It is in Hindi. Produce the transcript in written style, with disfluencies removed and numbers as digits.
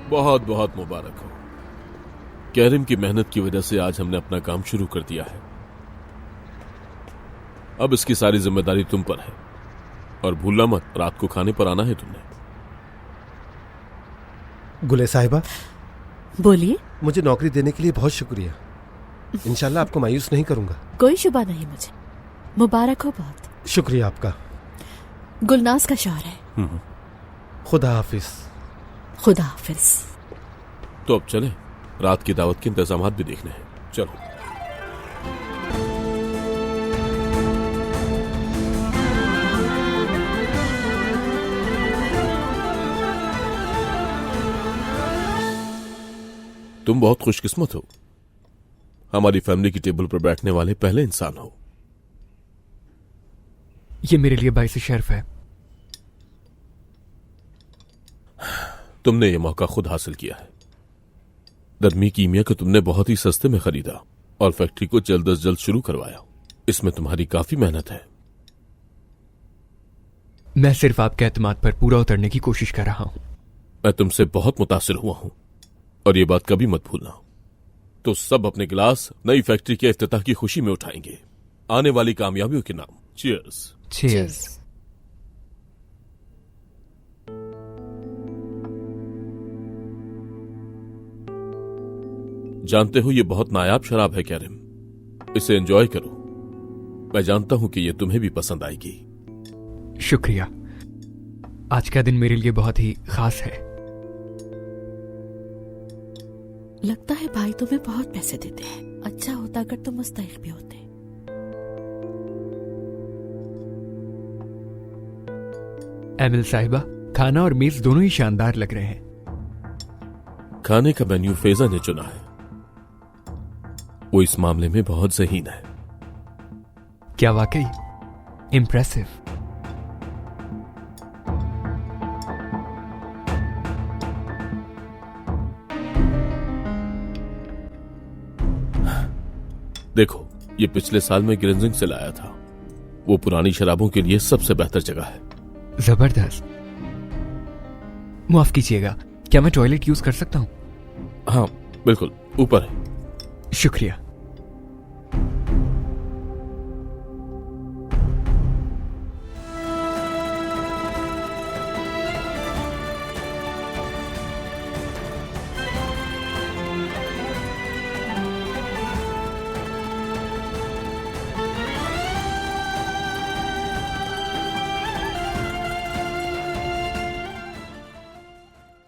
बहुत बहुत मुबारक हो। कैरिम की मेहनत की वजह से आज हमने अपना काम शुरू कर दिया है। अब इसकी सारी जिम्मेदारी तुम पर है। और भूलना मत, रात को खाने पर आना है तुमने। गुले साहिबा, बोलिए। मुझे नौकरी देने के लिए बहुत शुक्रिया। इंशाल्लाह आपको मायूस नहीं करूंगा। कोई शुबा नहीं मुझे। मुबारक हो बहुत। शुक्रिया आपका। गुलनाज का शौहर है। खुदा हाफिज। खुदा हाफिज। तो अब चले, रात की दावत के इंतजामात भी देखने हैं। चलो। तुम बहुत खुशकिस्मत हो, हमारी फैमिली की टेबल पर बैठने वाले पहले इंसान हो। ये मेरे लिए बाइस शर्फ है। तुमने ये मौका खुद हासिल किया है। दरमी कीमिया को तुमने बहुत ही सस्ते में खरीदा और फैक्ट्री को जल्द अज जल्द शुरू करवाया। इसमें तुम्हारी काफी मेहनत है। मैं सिर्फ आपके एतमाद पर पूरा उतरने की कोशिश कर रहा हूं। मैं तुमसे बहुत मुतासिर हुआ हूं और ये बात कभी मत भूलना। तो सब अपने गिलास नई फैक्ट्री के इफ्तिताह की खुशी में उठाएंगे, आने वाली कामयाबियों के नाम। चीयर्स। चीयर्स। जानते हो ये बहुत नायाब शराब है कैरिम, इसे एंजॉय करो। मैं जानता हूं कि ये तुम्हें भी पसंद आएगी। शुक्रिया। आज का दिन मेरे लिए बहुत ही खास है। लगता है भाई तुम्हें बहुत पैसे देते हैं। अच्छा होता अगर तुम मुस्तहिक भी होते। एमिल साहिबा, खाना और मेज दोनों ही शानदार लग रहे हैं। खाने का मेन्यू फेजा ने चुना है। वो इस मामले में बहुत ज़हीन है। क्या वाकई? इम्प्रेसिव। देखो, ये पिछले साल में ग्रिंजिंग से लाया था। वो पुरानी शराबों के लिए सबसे बेहतर जगह है। जबरदस्त। माफ कीजिएगा, क्या मैं टॉयलेट यूज कर सकता हूं? हाँ बिल्कुल, ऊपर है। शुक्रिया।